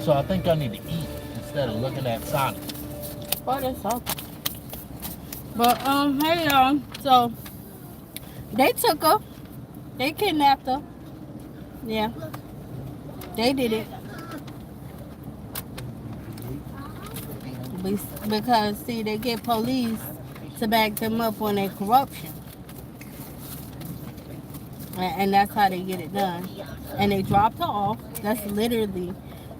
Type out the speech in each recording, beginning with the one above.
So I think I need to eat instead of looking at Sonic. Oh, that's all. But hey y'all. So they took her. They kidnapped her. Yeah, they did it. Because see, they get police to back them up on their corruption, and that's how they get it done. And they dropped her off. That's literally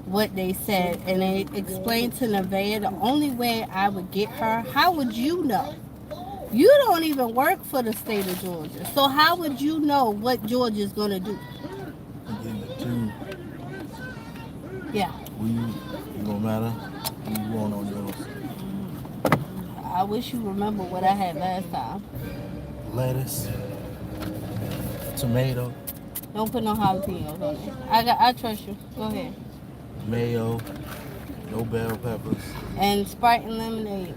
what they said, and they explained to Nevaeh the only way I would get her. How would you know? You don't even work for the state of Georgia, so how would you know what Georgia's gonna do? And then the two, Yeah, you gonna matter? Who you want on yours? I wish you remember what I had last time. Lettuce, tomato, Don't put no jalapenos on it. I trust you. Go ahead. mayo, no bell peppers. And Sprite and lemonade.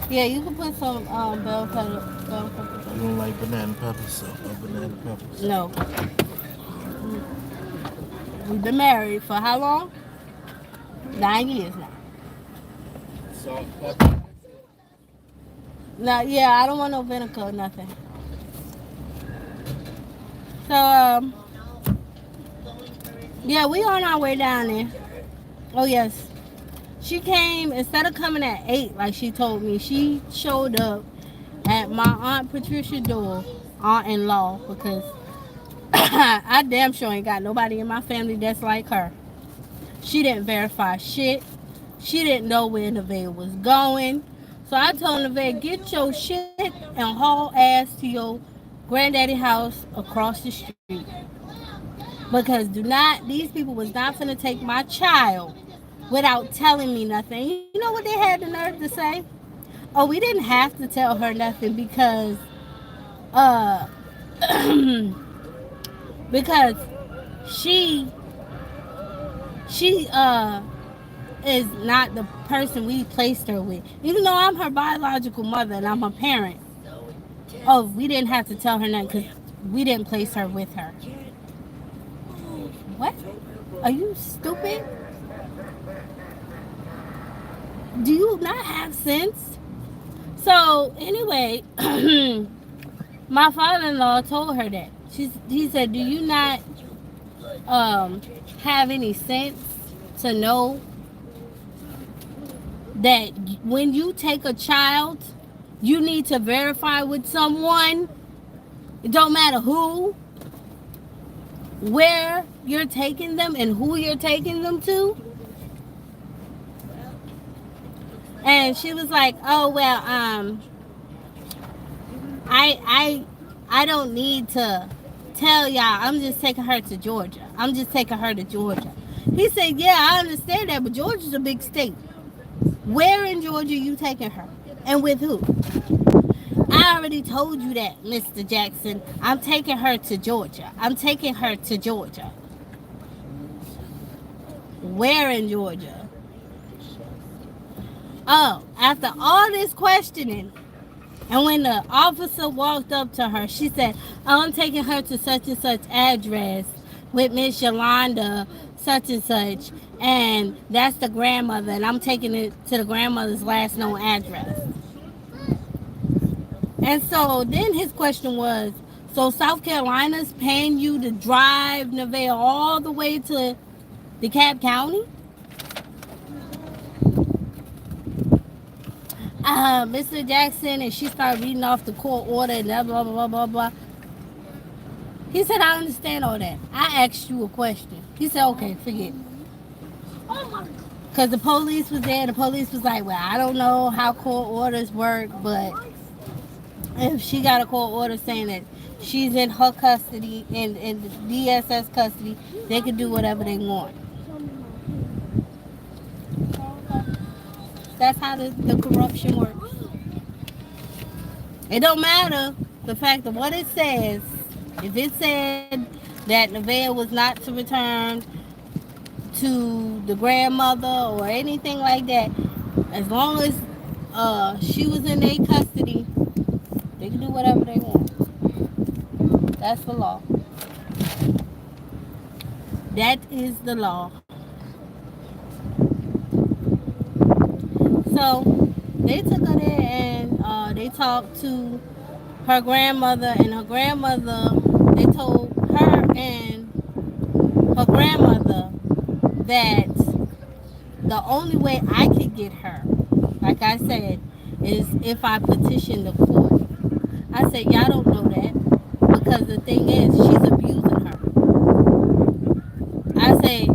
Yeah, you can put some bell peppers You on don't like banana peppers, so no banana peppers. it. No. We've been married for how long? 9 years now. Salt, pepper. No, yeah, I don't want no vinegar or nothing. So, yeah, we on our way down there. Oh, yes. She came, instead of coming at 8 like she told me, she showed up at my Aunt Patricia's door, aunt-in-law, because I damn sure ain't got nobody in my family that's like her. She didn't verify shit. She didn't know where Nevaeh was going. So I told Nevaeh, get your shit and haul ass to your granddaddy house across the street. Because these people was not finna take my child without telling me nothing. You know what they had the nerve to say? Oh, we didn't have to tell her nothing uh because she she is not the person we placed her with. Even though I'm her biological mother and I'm her parent. Oh, we didn't have to tell her nothing because we didn't place her with her. What? Are you stupid? Do you not have sense? So anyway, my father-in-law told her that. He said, "Do you not have any sense to know that when you take a child, you need to verify with someone? It don't matter who, where you're taking them, and who you're taking them to." And she was like, "Oh well, I don't need to tell y'all. I'm just taking her to Georgia. I'm just taking her to Georgia." He said, "Yeah, I understand that, but Georgia's a big state. Where in Georgia you taking her, and with who?" "I already told you that, Mr. Jackson. I'm taking her to Georgia. I'm taking her to Georgia." "Where in Georgia?" Oh, after all this questioning, and when the officer walked up to her, she said, "Oh, I'm taking her to such and such address with Miss Yolanda, such and such, and that's the grandmother, and I'm taking it to the grandmother's last known address." And so then his question was, "So South Carolina's paying you to drive Nevaeh all the way to DeKalb County?" Mr. Jackson, and she started reading off the court order and blah, blah, blah, blah, blah. He said, "I understand all that. I asked you a question." He said, "Okay, forget it." Because the police was there, and the police was like, "Well, I don't know how court orders work, but if she got a court order saying that she's in her custody, in the DSS custody, they can do whatever they want." That's how the corruption works. It don't matter the fact of what it says. If it said that Nevaeh was not to return to the grandmother or anything like that, as long as she was in their custody, they can do whatever they want. That's the law. That is the law. So they took her there and they talked to her grandmother, and her grandmother, they told her and her grandmother that the only way I could get her, like I said, is if I petition the court. I said, y'all don't know that because the thing is, she's abusing her. I say,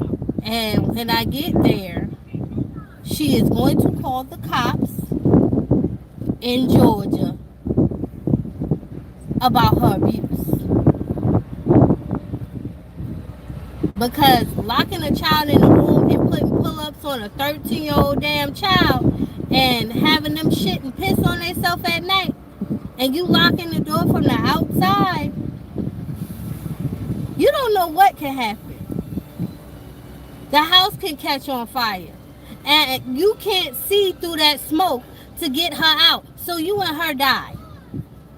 and when I get there, she is going to call the cops in Georgia about her abuse. Because locking a child in a room and putting pull-ups on a 13-year-old damn child and having them shit and piss on themselves at night, and you locking the door from the outside, you don't know what can happen. The house can catch on fire. And you can't see through that smoke to get her out. So you and her die.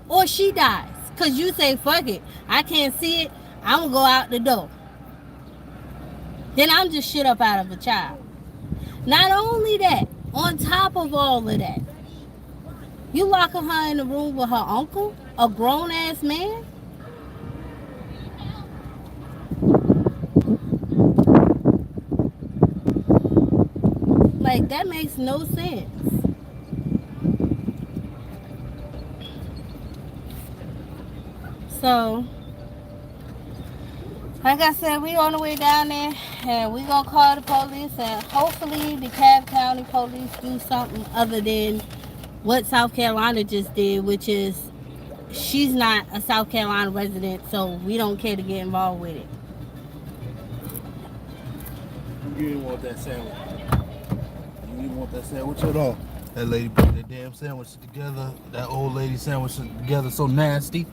Or she dies. Because you say, fuck it. I can't see it. I'm going to go out the door. Then I'm just shit up out of a child. Not only that, on top of all of that, you locking her in the room with her uncle, a grown-ass man? Like, that makes no sense. So, like I said, we on the way down there, and we gonna call the police, and hopefully the DeKalb County police do something other than what South Carolina just did, which is she's not a South Carolina resident, so we don't care to get involved with it. You didn't want that sandwich. You didn't want that sandwich at all. That lady put that damn sandwich together. That old lady sandwich together so nasty.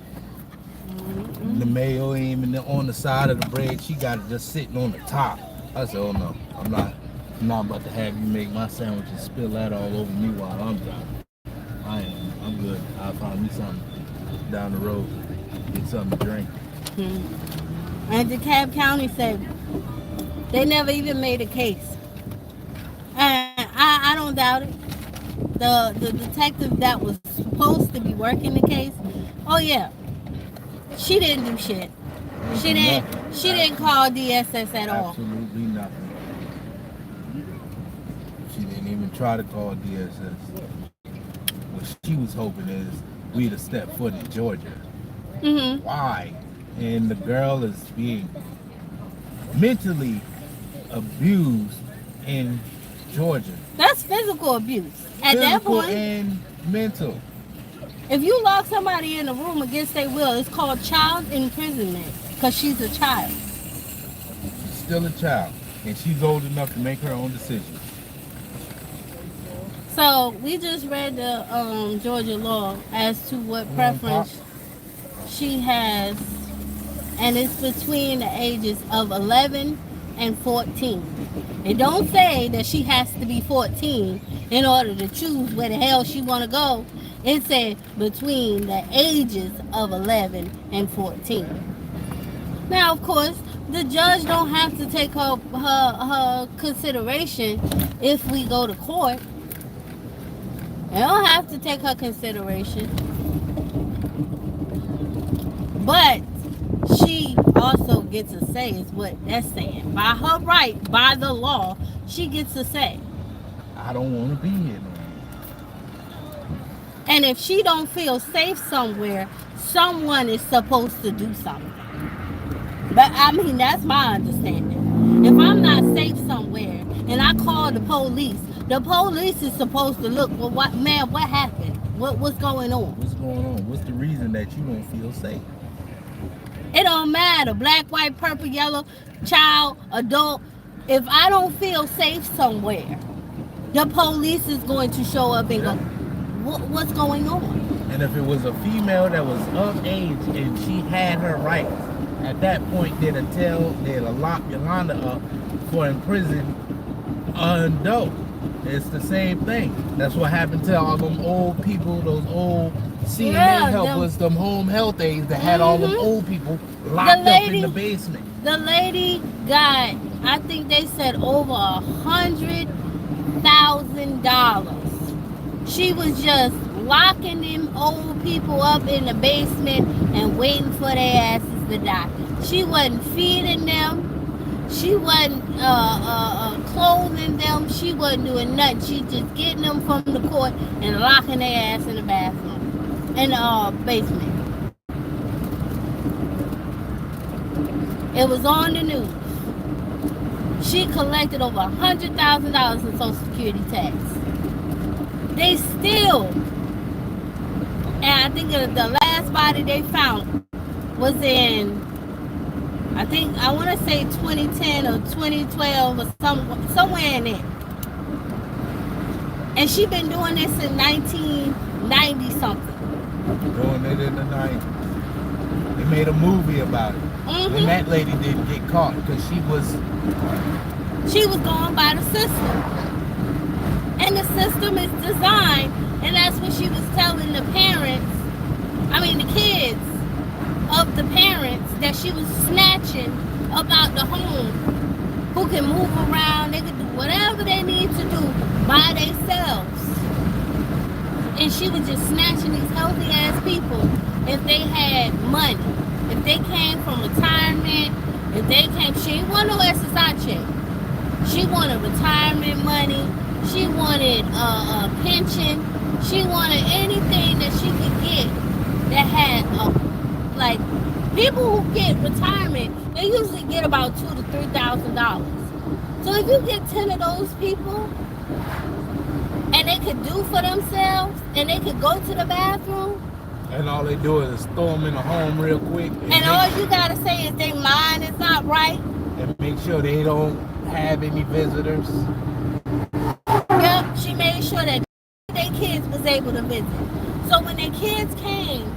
The mayo ain't even on the side of the bread. She got it just sitting on the top. I said, oh no, I'm not about to have you make my sandwich and spill that all over me while I'm driving. I'm good. I'll find me something down the road. Get something to drink. And DeKalb County said they never even made a case. And I don't doubt it. The detective that was supposed to be working the case, oh yeah, she didn't do shit. She didn't call DSS at all. Absolutely nothing. She didn't even try to call DSS. What she was hoping is we'd have stepped foot in Georgia. Mm-hmm. Why? And the girl is being mentally abused in Georgia. That's physical abuse. At Physical that point, and mental. if you lock somebody in a room against their will, it's called child imprisonment because she's a child. She's still a child, and she's old enough to make her own decisions. So we just read the Georgia law as to what preference she has, and it's between the ages of 11 and 14. It don't say that she has to be 14 in order to choose where the hell she want to go. It said between the ages of 11 and 14. Now, of course, the judge don't have to take her consideration if we go to court. They don't have to take her consideration. But she also gets a say, is what that's saying. By her right, by the law, she gets a say. I don't want to be here no more. And if she don't feel safe somewhere, someone is supposed to do something. But I mean, that's my understanding. If I'm not safe somewhere and I call the police is supposed to look, well, what happened? What's going on? What's going on? What's the reason that you don't feel safe? It don't matter, black, white, purple, yellow, child, adult. If I don't feel safe somewhere, the police is going to show up and go, what's going on? And if it was a female that was of age and she had her rights, at that point they'd lock Yolanda up for imprisoned adult. It's the same thing. That's what happened to all them old people, those old CNA helpers, them home health aides that had all them old people locked up in the basement. The lady got, I think they said over $100,000. She was just locking them old people up in the basement and waiting for their asses to die. She wasn't feeding them. She wasn't clothing them. She wasn't doing nothing. She just getting them from the court and locking their ass in the bathroom, in the basement. It was on the news. She collected over $100,000 in Social Security tax. They still, and I think the last body they found was in, I want to say 2010 or 2012 or somewhere in there. And she been doing this in 1990 something. Doing it in the night. They made a movie about it. Mm-hmm. And that lady didn't get caught because she was going by the system. And the system is designed, and that's what she was telling the kids of the parents, that she was snatching about the home, who can move around, they can do whatever they need to do by themselves. And she was just snatching these healthy ass people if they had money. If they came from retirement, she didn't want no SSI check. She wanted retirement money. She wanted a pension. She wanted anything that she could get that had like people who get retirement, they usually get about $2,000 to $3,000. So if you get 10 of those people, and they could do for themselves, and they could go to the bathroom, and all they do is throw them in a home real quick. And all you gotta say is their mind is not right. And make sure they don't have any visitors. Yep, she made sure that their kids was able to visit. So when their kids came,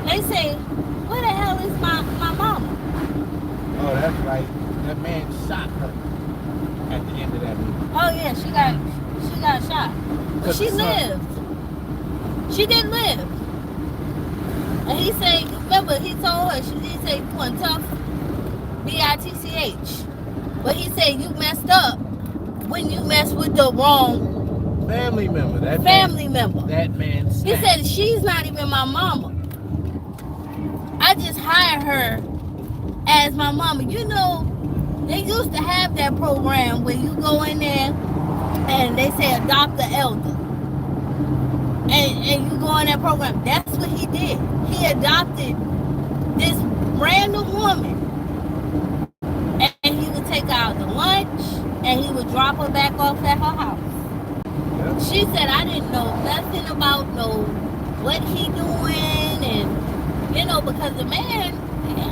they say, where the hell is my mama? Oh, that's right. That man shot her at the end of that movie. Oh yeah, she got shot. But she lived. She didn't live. And he said, remember, he told her, he said, you want tough, B-I-T-C-H. But he said, you messed up when you messed with the wrong family member. That man snapped. He said, she's not even my mama. I just hired her as my mama. You know, they used to have that program where you go in there and they say adopt the elder. And you go in that program. That's what he did. He adopted this random woman. And he would take her out to lunch, and he would drop her back off at her house. Yep. She said, I didn't know nothing about what he doing, and, because the man,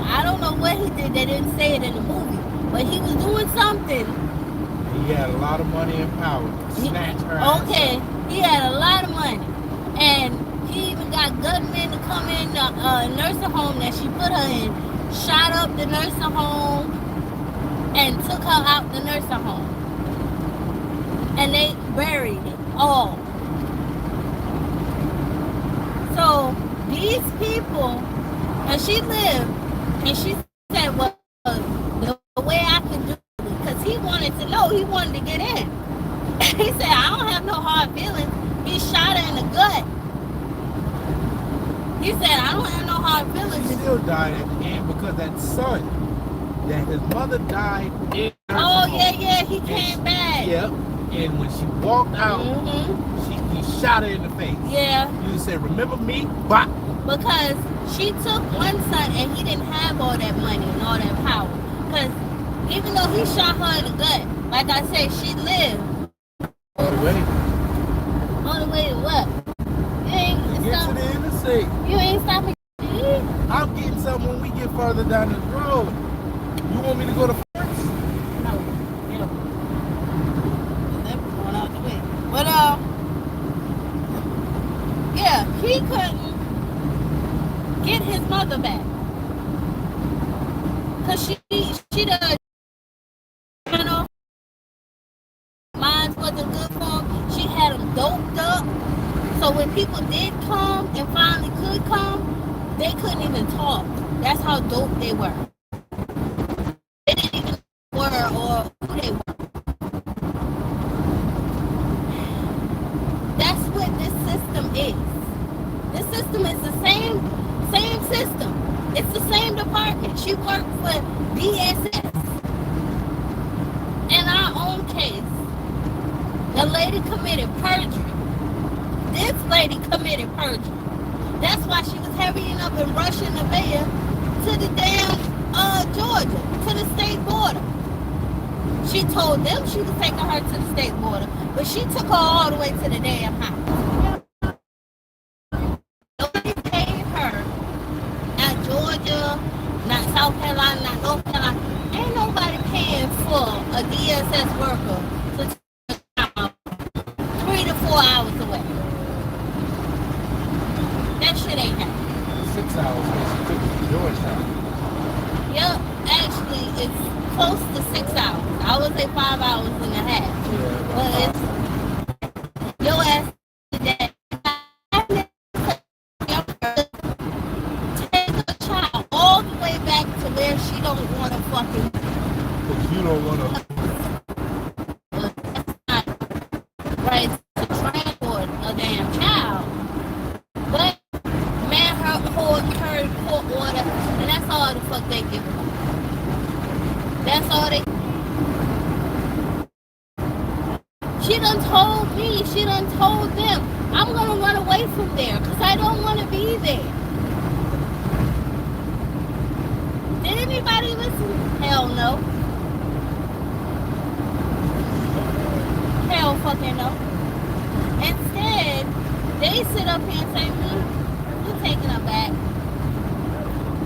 I don't know what he did. They didn't say it in the movie, but he was doing something. He had a lot of money and power. Snatch her out. Okay, he had a lot of money. And he even got gunmen to come in the nursing home that she put her in, shot up the nursing home, and took her out the nursing home. And they buried it all. So these people, and she lived, and she said, well, the way I could do it, because he wanted to know, he wanted to get in. He said, I don't have no hard feelings. He shot her in the gut. He said, I don't have no hard feelings. He still died at the end because that son, that his mother died in her home. Yeah, he came back. Yep. And when she walked out, he shot her in the face. Yeah. You said, remember me? Bop. Because she took one son and he didn't have all that money and all that power. Because even though he shot her in the gut, like I said, she lived. All the way. On the way to what? You ain't stopping. Get to the interstate. You ain't stopping to eat? I'm getting something when we get further down the road. You want me to go to first? No. Yeah. That's going out the way. But yeah, he couldn't get his mother back. Cause she does, mine wasn't good for him. She had him doped up. So when people did come and finally could come, they couldn't even talk. That's how dope they were. or who they were. That's what this system is. This system is the same system. It's the same department. She worked for DSS. In our own case, the lady committed perjury. This lady committed perjury. That's why she was hurrying up and rushing the mayor to the damn Georgia, to the state border. She told them she was taking her to the state border, but she took her all the way to the damn house. Nobody paid her. Not Georgia, not South Carolina, not North Carolina. Ain't nobody paying for a DSS worker to take 3 to 4 hours away. That shit ain't happening. 6 hours because she took it to Georgetown. Yep, actually, it's close to 6 hours. I would say 5 hours and a half. Yeah, but it's your ass that take a child all the way back to where she don't want to fucking. Because you don't want to. Right to transport a damn child, but man, her court order, and that's all the fuck they give her. That's all they. She done told me, she done told them, I'm gonna run away from there because I don't want to be there. Did anybody listen? Hell no. Hell fucking no. Instead, they sit up here and say, we're taking her back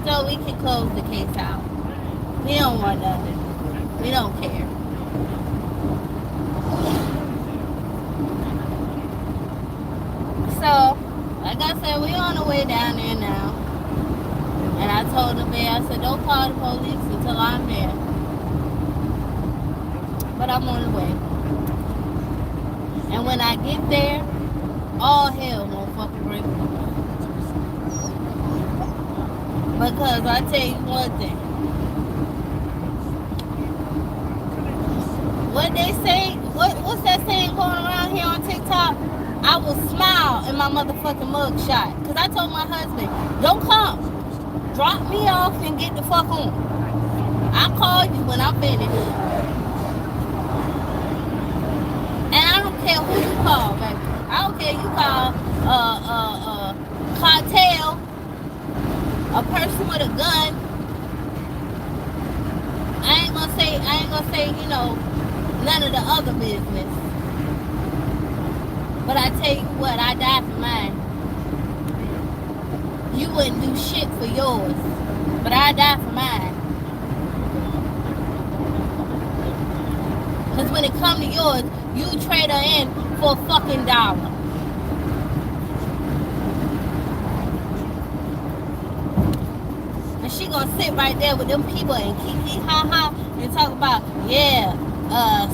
so we can close the case out. We don't want nothing. We don't care. So, like I said, we on the way down there now. And I told the mayor, I said, don't call the police until I'm there. But I'm on the way. And when I get there, all hell won't fucking break loose. Because I tell you one thing. What they say, what's that saying going around here on TikTok? I will smile in my motherfucking mugshot. Because I told my husband, don't come. Drop me off and get the fuck on. I'll call you when I'm finished. And I don't care who you call, baby. I don't care you call cartel, a person with a gun. I ain't gonna say, you know, none of the other business. But I tell you what, I die for mine. You wouldn't do shit for yours, but I die for mine. Cause when it come to yours, you trade her in for a fucking dollar. And she gonna sit right there with them people and kiki ha ha and talk about, yeah,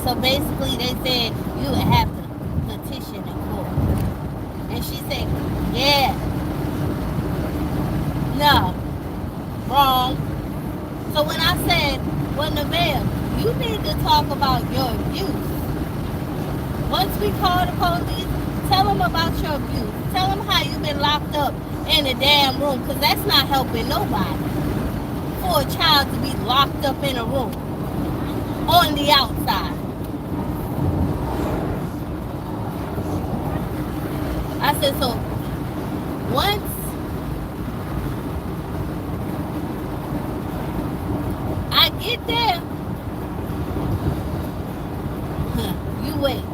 so basically they said you would have to petition in court. And she said, yeah. No. Wrong. So when I said, well, Nevaeh, you need to talk about your abuse. Once we call the police, tell them about your abuse. Tell them how you've been locked up in a damn room, because that's not helping nobody. For a child to be locked up in a room on the outside. I said, so once I get there, you wait.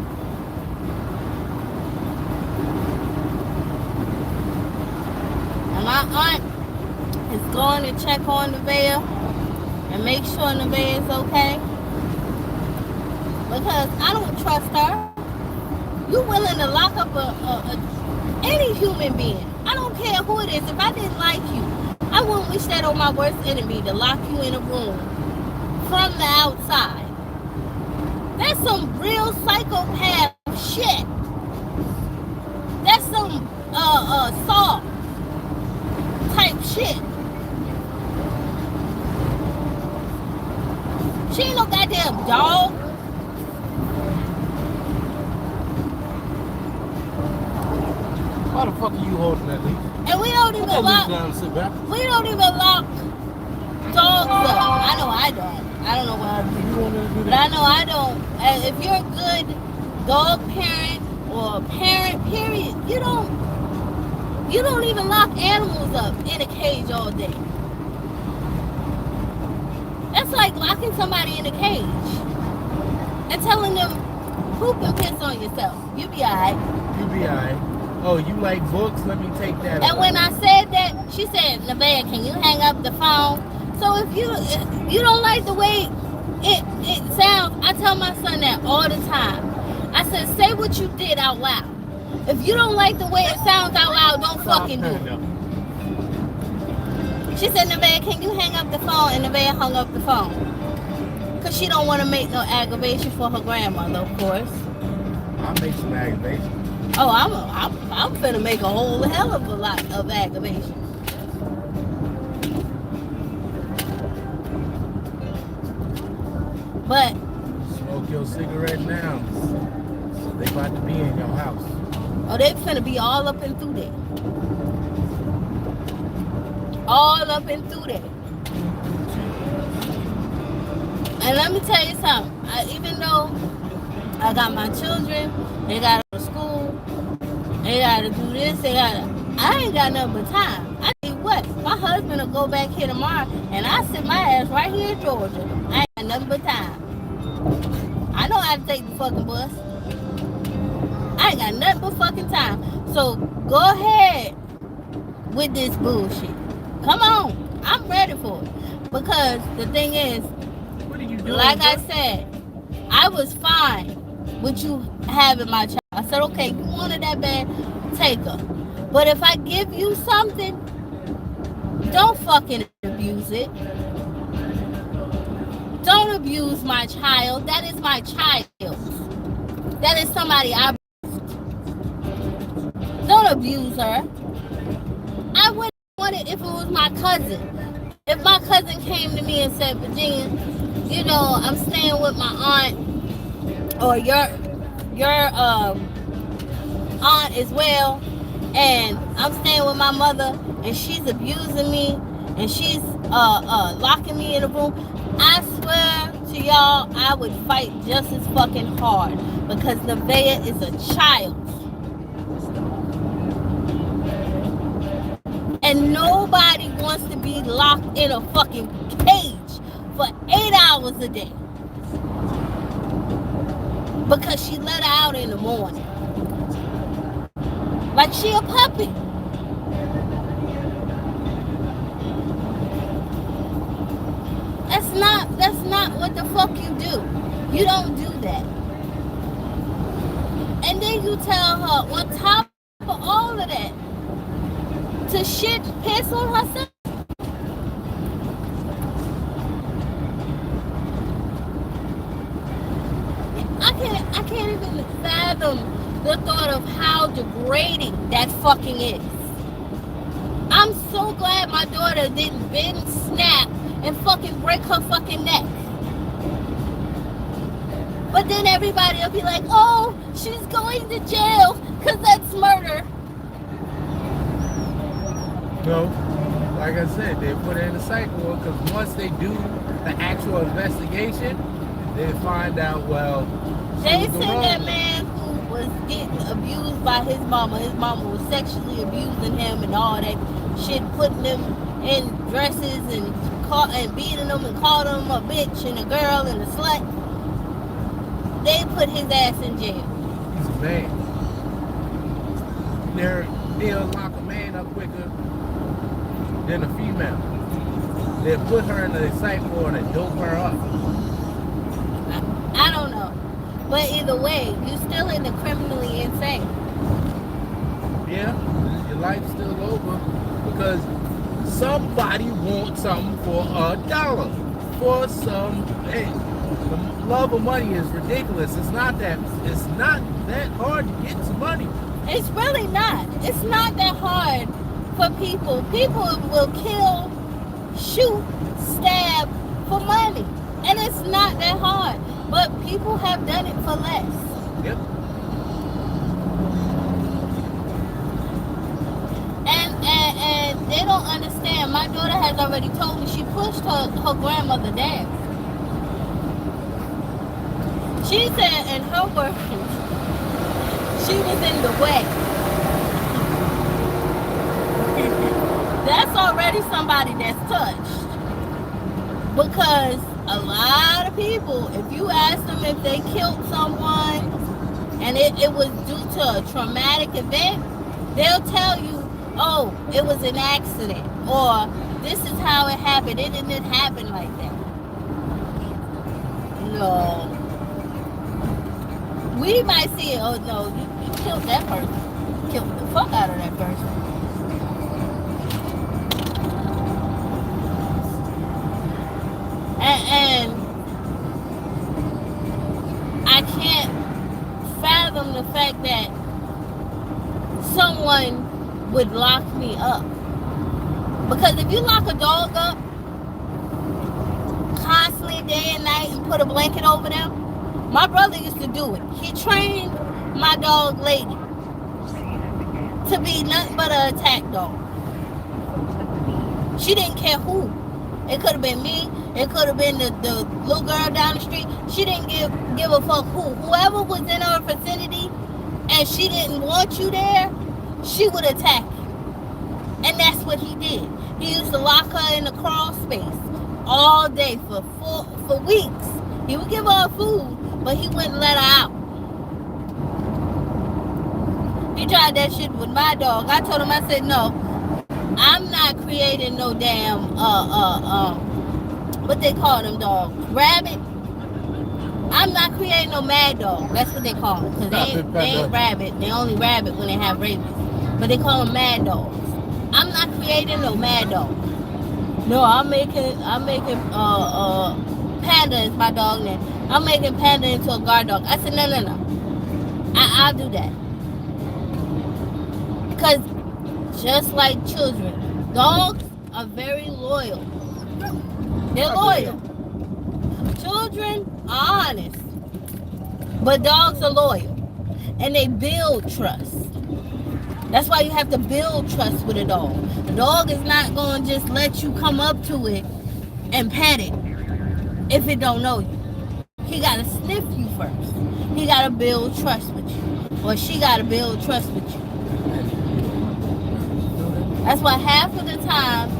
And my aunt is going to check on Nevaeh and make sure Nevaeh is okay. Because I don't trust her. You willing to lock up any human being. I don't care who it is. If I didn't like you, I wouldn't wish that on my worst enemy, to lock you in a room from the outside. That's some real psychopath shit. That's some Saw type shit. She ain't no goddamn dog. Why the fuck are you holding that leash? And we don't even lock. We don't even lock dogs up. I know I don't. I don't know what other people do, but I know I don't. And if you're a good dog parent or parent, period, you don't even lock animals up in a cage all day. That's like locking somebody in a cage and telling them poop and piss on yourself. You be alright. You be alright. Oh, you like books? Let me take that. And when I said that, she said, Nevaeh, can you hang up the phone? So if you don't like the way it sounds, I tell my son that all the time. I said, say what you did out loud. If you don't like the way it sounds out loud, don't fucking do it. She said, Nevaeh, can you hang up the phone? And Nevaeh hung up the phone. Because she don't want to make no aggravation for her grandmother, of course. I'll make some aggravation. Oh, I'm finna make a whole hell of a lot of aggravation. But smoke your cigarette now. So they about to be in your house. Oh, they finna be all up and through there. All up and through there. And let me tell you something. Even though I got my children, they gotta go to school, they gotta do this, I ain't got nothing but time. I tell you what, my husband will go back here tomorrow and I sit my ass right here in Georgia. I ain't got nothing but time. I know how to take the fucking bus. I ain't got nothing but fucking time. So go ahead with this bullshit. Come on. I'm ready for it. Because the thing is, what are you doing, like I said, I was fine with you having my child. I said, okay, you wanted that bad, take her. But if I give you something, don't fucking abuse it. Don't abuse my child. That is my child. That is somebody I don't abuse her. I wouldn't want it if it was my cousin. If my cousin came to me and said, Virginia, you know, I'm staying with my aunt or your aunt as well, and I'm staying with my mother and she's abusing me and she's locking me in a room, I swear to y'all, I would fight just as fucking hard because Nevaeh is a child. And nobody wants to be locked in a fucking cage for 8 hours a day. Because she let her out in the morning. Like she a puppy. That's not what the fuck you do. You don't do that. And then you tell her on top of all of that to shit piss on herself. I can't even fathom the thought of how degrading that fucking is. I'm so glad my daughter didn't bend, snap, and fucking break her fucking neck. But then everybody will be like, oh, she's going to jail because that's murder. No, like I said, they put her in the psych ward because once they do the actual investigation, they find out, well, they said that man who was getting abused by his mama was sexually abusing him and all that shit, putting him in dresses and beating him and calling him a bitch and a girl and a slut. They put his ass in jail. He's a man. They'll lock a man up quicker than a female. They'll put her in the psych ward and dope her up. I don't know. But either way, you still in the criminally insane. Yeah, your life's still over because somebody wants something for $1. For some, hey, the love of money is ridiculous. It's not that hard to get some money. It's really not. It's not that hard for people. People will kill, shoot, stab for money. And it's not that hard. But people have done it for less. Yep. And they don't understand. My daughter has already told me she pushed her grandmother down. She said in her words, she was in the way. That's already somebody that's touched. Because a lot of people, if you ask them if they killed someone and it was due to a traumatic event, they'll tell you, oh, it was an accident, or this is how it happened. It didn't happen like that. No. We might see it, oh no, you killed that person. Killed the fuck out of that person. And I can't fathom the fact that someone would lock me up. Because if you lock a dog up constantly day and night and put a blanket over them, my brother used to do it. He trained my dog Lady to be nothing but an attack dog. She didn't care who. It could have been me. It could have been the little girl down the street. She didn't give a fuck who. Whoever was in her vicinity and she didn't want you there, she would attack you. And that's what he did. He used to lock her in the crawl space all day for weeks. He would give her food, but he wouldn't let her out. He tried that shit with my dog. I told him, I said, no, I'm not creating no damn, what they call them dogs? Rabbit? I'm not creating no mad dog. That's what they call them. Because they ain't rabbit. They only rabbit when they have rabies. But they call them mad dogs. I'm not creating no mad dog. No, I'm making Panda is my dog name. I'm making Panda into a guard dog. I said, no. I'll do that. Because just like children, dogs are very loyal. They're loyal. Children are honest. But dogs are loyal. And they build trust. That's why you have to build trust with a dog. The dog is not going to just let you come up to it and pet it if it don't know you. He got to sniff you first. He got to build trust with you. Or she got to build trust with you. That's why half of the time,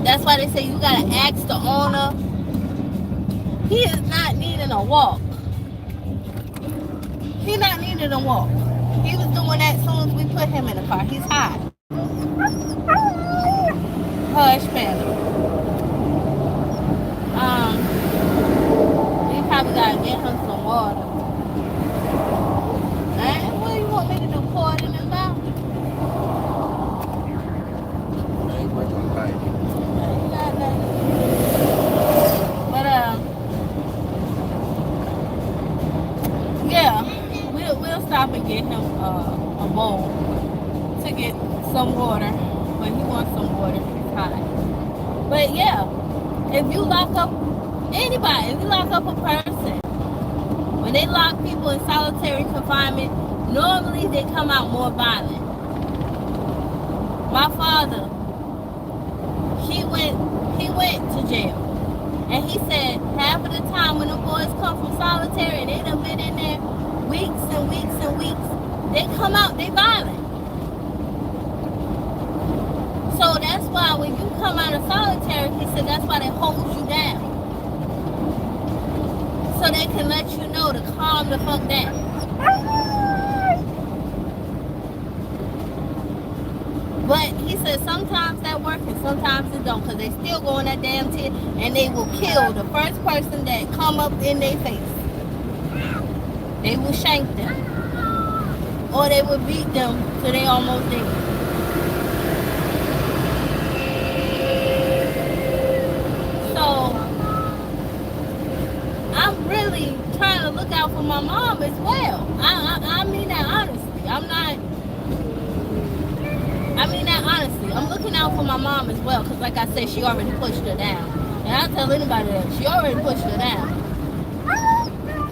that's why they say you got to ask the owner. He is not needing a walk. He's not needing a walk. He was doing that as soon as we put him in the car. He's high. Hush, Panda. We probably gotta get him some water. And what do you want me to do? Pour it in his mouth? But yeah, we'll stop and get him a bowl to get some water. When he wants some water, he's high. But yeah, if you lock up anybody, if you lock up a person, when they lock people in solitary confinement, normally they come out more violent. My father, he went to jail. And he said half of the time when the boys come from solitary and they done been in there weeks and weeks and weeks, they come out, they violent. So that's why when you come out of solitary, he said that's why they hold you down. So they can let you know to calm the fuck down. But he said sometimes that works and sometimes it don't, because they still go in that damn tent and they will kill the first person that come up in their face. They will shank them. Or they will beat them till they almost dead. So I'm really trying to look out for my mom as well. I mean that honestly. I mean that honestly. I'm looking out for my mom as well, because like I said, she already pushed her down. And I'll tell anybody that. She already pushed her down.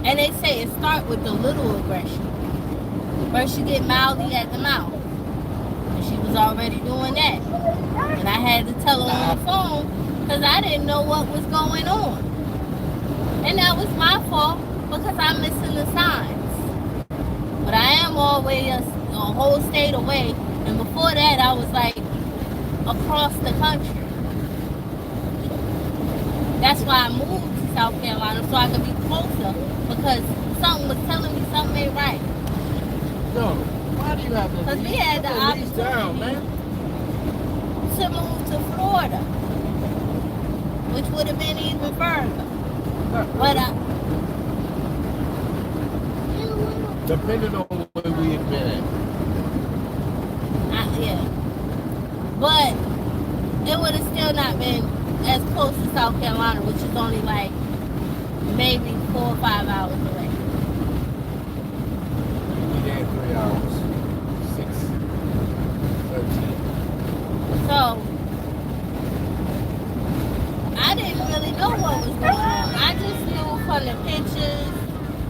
And they say it starts with the little aggression. First you get mouthy at the mouth. And she was already doing that. And I had to tell her on the phone because I didn't know what was going on. And that was my fault because I'm missing the signs. But I am always a whole state away. And before that, I was like across the country. That's why I moved to South Carolina so I could be closer because something was telling me something ain't right. No, why do you have to Because we had the opportunity to move to Florida, which would have been even further. But depending on where we had been at. Yeah. But it would have still not been as close to South Carolina, which is only like maybe 4 or 5 hours away. We had 3 hours. 6, 13. So I didn't really know what was going on. I just knew from the pictures,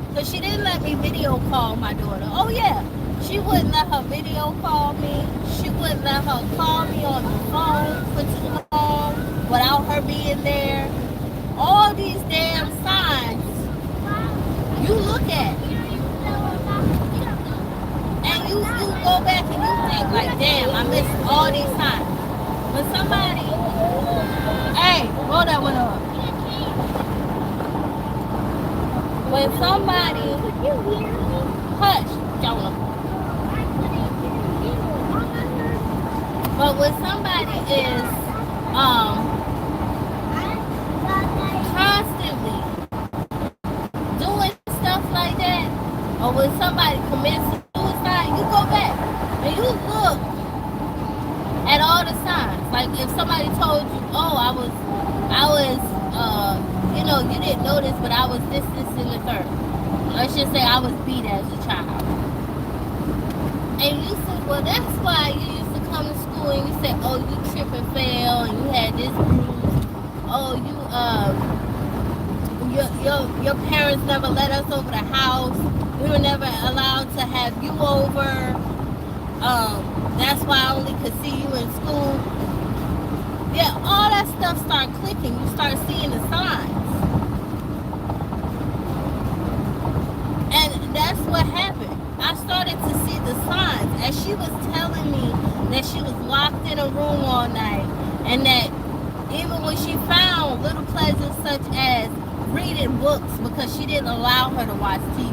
because she didn't let me video call my daughter. Oh yeah, she wouldn't let her video call me. She wouldn't let her call me on the phone for too long without her being there. All these damn signs you look at and you go back and you think like, damn, I missed all these signs. When somebody, hey, roll that one up. When somebody, hush, Jonah. But when somebody is constantly doing stuff like that, or when somebody commits suicide, you go back and you look at all the signs. Like if somebody told you, oh, I was, you know, you didn't know this, but I was this, and the third. Let's just say I was beat as a child. And you said, well, that's why you used to come to school and you said, oh, you trip and fell and you had this bruise. Oh, your parents never let us over the house. We were never allowed to have you over. That's why I only could see you in school. Yeah, all that stuff start clicking. You start seeing the signs. And that's what happened. I started to see the signs as she was telling me that she was locked in a room all night and that even when she found little pleasures such as reading books because she didn't allow her to watch TV.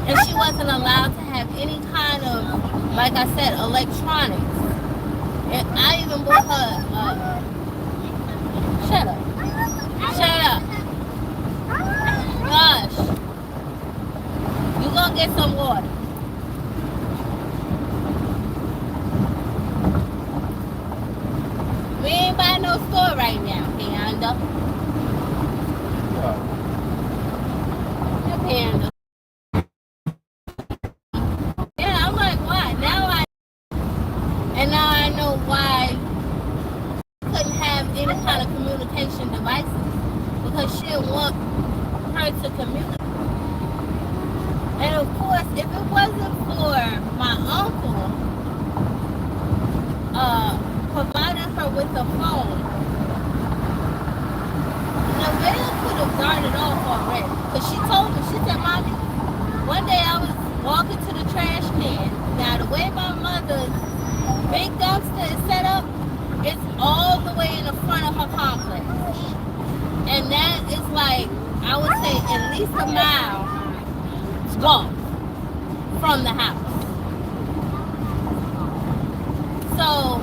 And she wasn't allowed to have any kind of, like I said, electronics. And I even bought her, shut up. Shut up. Gosh. You gonna get some water. We ain't by no store right now, Panda. Your Panda. Yeah, I'm like, why? Now I know why I couldn't have any kind of communication devices because she didn't want her to communicate. And of course, if it wasn't for my uncle providing her with a phone, the veil could have darted off already. Because she told me, she said, Mommy, one day I was walking to the trash can. Now, the way my mother's big dumpster is set up, it's all the way in the front of her complex. And that is like, I would say, at least a mile walk from the house. So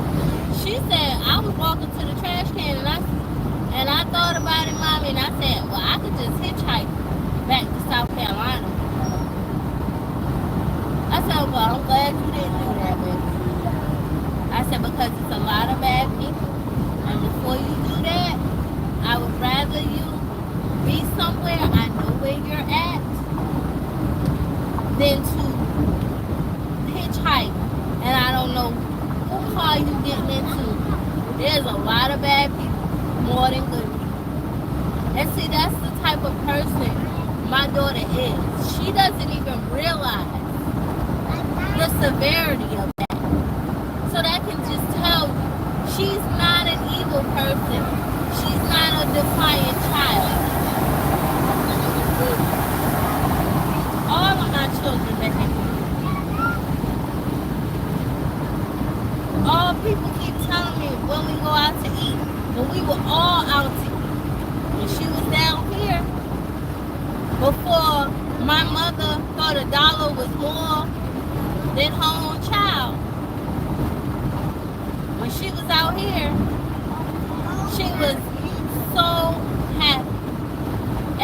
she said I was walking to the trash can and I thought about it, Mommy, and I said, well, I could just hitchhike back to South Carolina. I said, well, I'm glad you didn't do that, baby. I said, because it's a lot of bad people. And before you do that, I would rather you be somewhere I know where you're at than to hitchhike and I don't know what car you getting into. There's a lot of bad people more than good. And see, that's the type of person my daughter is. She doesn't even realize the severity of that. So that can just tell you, she's not an evil person. She's not a defiant child. All of my children behave. All people keep telling me when we go out to eat, when we were all out to eat, when she was down here, before my mother thought $1 was more than her own child. When she was out here, she was so happy.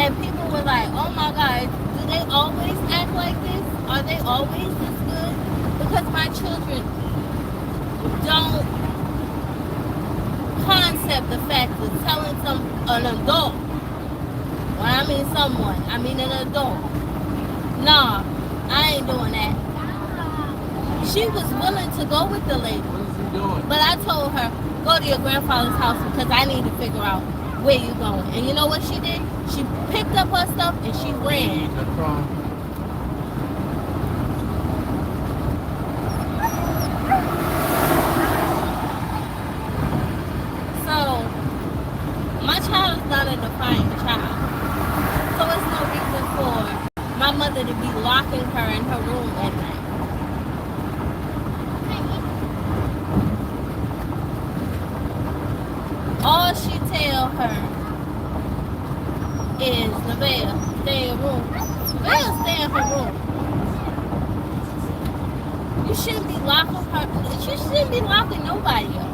And people were like, oh my God, do they always act like this? Are they always this good? Because my children don't concept the fact of telling an adult, when I mean someone, I mean an adult, nah, I ain't doing that. She was willing to go with the lady, but I told her, go to your grandfather's house because I need to figure out where you going. And you know what she did? She picked up her stuff and she ran. So, my child is not a defiant child. So it's no reason for my mother to be locking her in her room at night. All she tell her is, Nevaeh, stay in your room. Nevaeh, stay in her room. You shouldn't be locking her. You shouldn't be locking nobody up.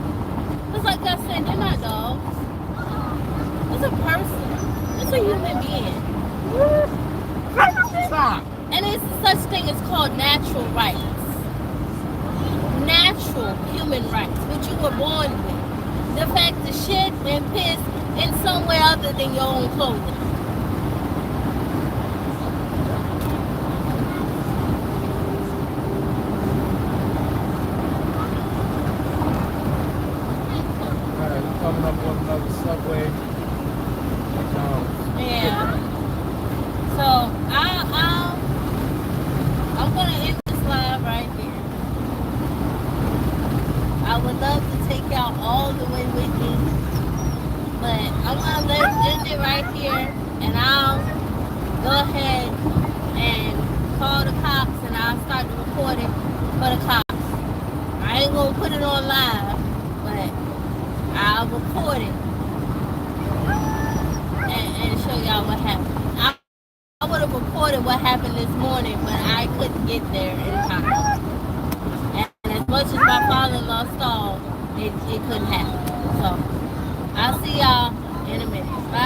Because like I said, they're not dogs. It's a person. It's a human being. Stop. And it's such thing as called natural rights. Natural human rights, which you were born with. The fact to shit and piss in somewhere other than your own clothing. Alright, coming up on another subway. Yeah. So I'm gonna end this live right here. I would love to take y'all all the way with me, but I'm gonna end it right here, and I'll go ahead and call the cops, and I'll start the recording for the cops. I ain't gonna put it on live, but I'll record it and show y'all what happened. I would have recorded what happened this morning, but I couldn't get there in time. And as much as my father-in-law stalled, it couldn't happen. So, I'll see y'all in a minute. Bye.